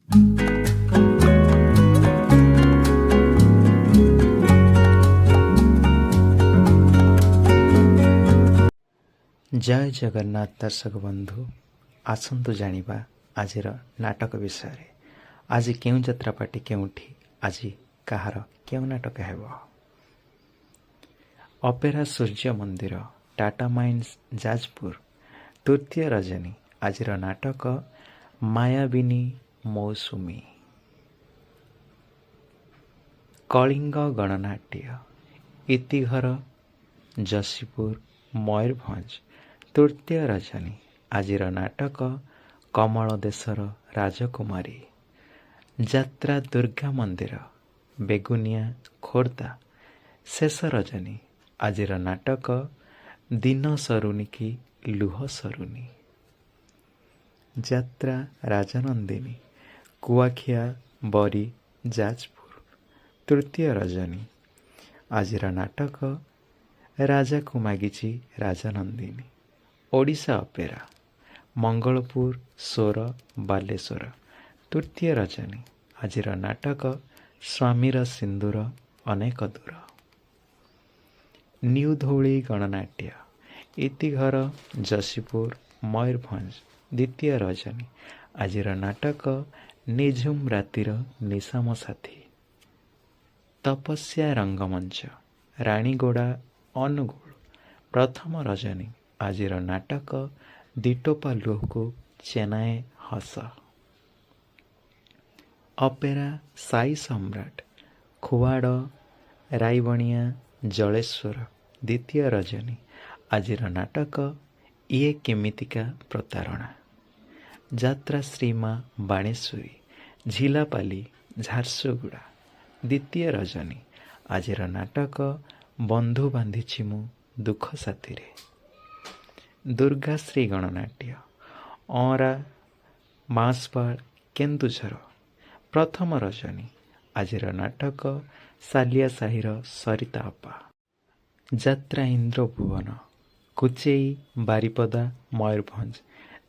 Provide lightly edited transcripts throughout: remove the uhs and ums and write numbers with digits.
जय जगन्नाथ दर्शक बंधु आसतु जानिबा आजिर नाटक विषय रे। आज केउ जत्रापाटी केउठी, आज कहार केउ नाटक हेब। अपेरा सूर्य मंदिर टाटा माइन्स जाजपुर तृतीय रजनी आजिर नाटक मायाबिनी मौसुमी। कलिंग गणनाट्य इतिघर जशीपुर मयूरभंज तृतीय रजनी आजिर नाटक कमल देशर राजकुमारी। जात्रा दुर्गा मंदिर बेगुनिया खोर्धा शेष रजनी आजिर नाटक दिन सरुनी की लुह सरुनी। जात्रा राजनंदिनी कुआखिया बरी जाजपुर तृतीय रजनी आजिर नाटक राजा को मागिची राजनंदिनी। ओडिशा अपेरा मंगलपुर सोर बालेश्वर तृतीय रजनी आजिर नाटक स्वामीर सिंदूर अनेक दूर। न्यू धौली गणनाट्य इतिघर जशीपुर मयूरभंज द्वितीय रजनी आजिर नाटक निझुम रातिर निशाम साथी। तपस्या रंगमंच रानीगोड़ा अनुगुल प्रथम रजनी आजिर नाटक दिटोपा लुह को चेनाए हस। अपेरा साई सम्राट खुआड़ रायबणिया जलेश्वर द्वितीय रजनी आजिर नाटक ये केमितिका प्रतारणा। जात्रा श्रीमा बाणेश्वरी झिलापाली झारसुगुड़ा द्वितीय रजनी आजिर नाटक बंधु बांधिछि मु दुख साथी रे। दुर्गा श्री गणनाट्य औरा मासपाड़ केन्दुझर प्रथम रजनी आजिर नाटक सालिया साहिर सरिता अपा। जात्रा इंद्र भुवन कुचेई बारिपदा मयूरभंज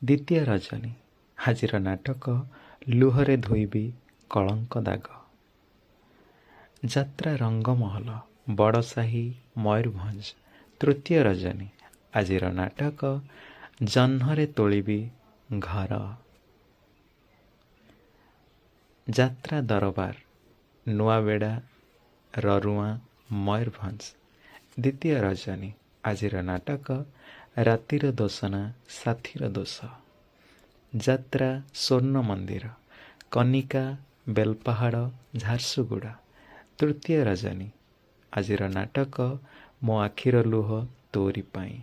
द्वितीय रजनी आजिर नाटक लुहरे धोइबी कलंक दाग। जात्रा रंगमहल बड़साही मयूरभंज तृतीय रजनी आजिर नाटक जह्नरे तोलिबी घर। जात्रा दरबार नुआबेड़ा ररुआ मयूरभंज द्वितीय रजनी आजिर नाटक रातिर दोसना साथीर दोष। जात्रा स्वर्ण मंदिर कनिका बेलपहाड़ झारसुगुड़ा तृतीय रजनी आजिर नाटक मो आखिर लुह तोरी पाई।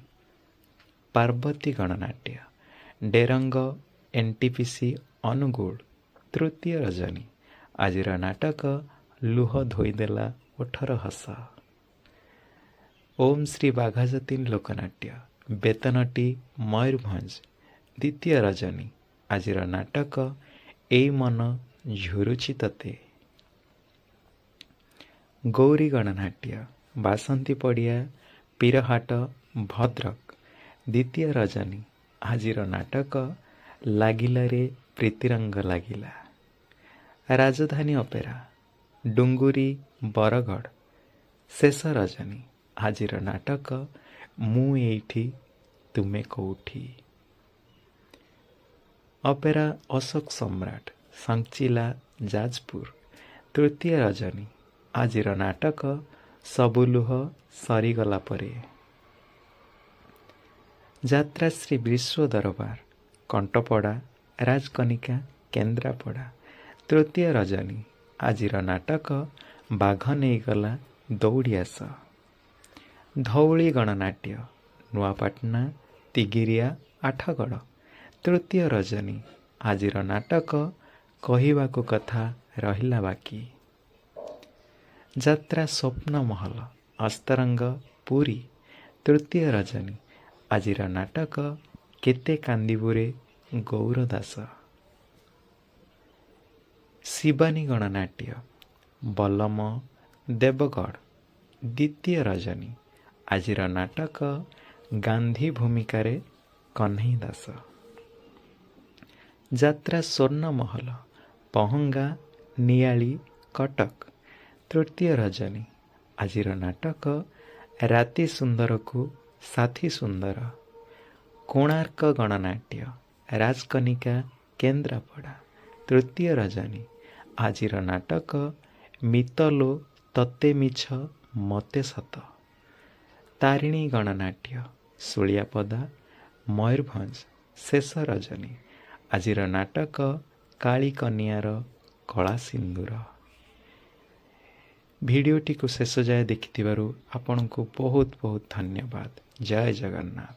पार्वती गणनाट्य डेरंग एनटीपीसी अनुगुल तृतीय रजनी आजिर नाटक लुह धोईदेला ओठर हस। ओम श्री बाघाजतीन लोकनाट्य बेतनटी मयूरभंज द्वितीय रजनी आजिर नाटक एई मन झुरुछि तते। गौरी गणनाट्य बासंती पड़िया पीरहाट भद्रक द्वितीय रजनी आजिर नाटक लागिला रे प्रीतिरंग लागिला। राजधानी अपेरा डुंगुरी बरगढ़ शेष रजनी आजिर नाटक मु एठी तुमे कौठी। अपेरा अशोक सम्राट सांचिला जाजपुर तृतीय रजनी आजिर नाटक सबुलुह सरीगला परे। जात्रा श्री विश्व दरबार कंटपड़ा राजकनिका केन्द्रापड़ा तृतीय रजनी आजिर नाटक बाघ नहीं गला दौड़ियास। धौली गणनाट्य नुआपाटना तिगिरिया आठगढ़ तृतीय रजनी आजिर नाटक कहिबाकु कथा रहिला बाकी। जात्रा स्वप्न महल अस्तरंग पुरी तृतीय रजनी आजिर नाटक केते कांदिबुरे गौरदास। शिवानी गणनाट्य बलम देवगढ़ द्वितीय रजनी आजिर नाटक गांधी भूमिकारे कन्हई दास। जात्रा स्वर्ण महल ପହଙ୍ଗା ନିଆଳି କଟକ। ତୃତୀୟ ରଜନୀ। ଆଜିର ନାଟକ ରାତି ସୁନ୍ଦରକୁ ସାଥୀ ସୁନ୍ଦର। କୋଣାର୍କ ଗଣନାଟ୍ୟ ରାଜକନିକା କେନ୍ଦ୍ରାପଡ଼ା। ତୃତୀୟ ରଜନୀ। ଆଜିର ନାଟକ ମିତଲୋ ତତେ ମିଛ ମତେ ସତ। ତାରିଣୀ ଗଣନାଟ୍ୟ ଶୂଳିଆପଦା ମୟୂରଭଞ୍ଜ। ଶେଷ ରଜନୀ। ଆଜିର ନାଟକ କାଳୀ କନିଆର କଳା ସିନ୍ଦୁର। ଭିଡ଼ିଓଟିକୁ ଶେଷ ଯାଏ ଦେଖିଥିବାରୁ ଆପଣଙ୍କୁ ବହୁତ ବହୁତ ଧନ୍ୟବାଦ। ଜୟ ଜଗନ୍ନାଥ।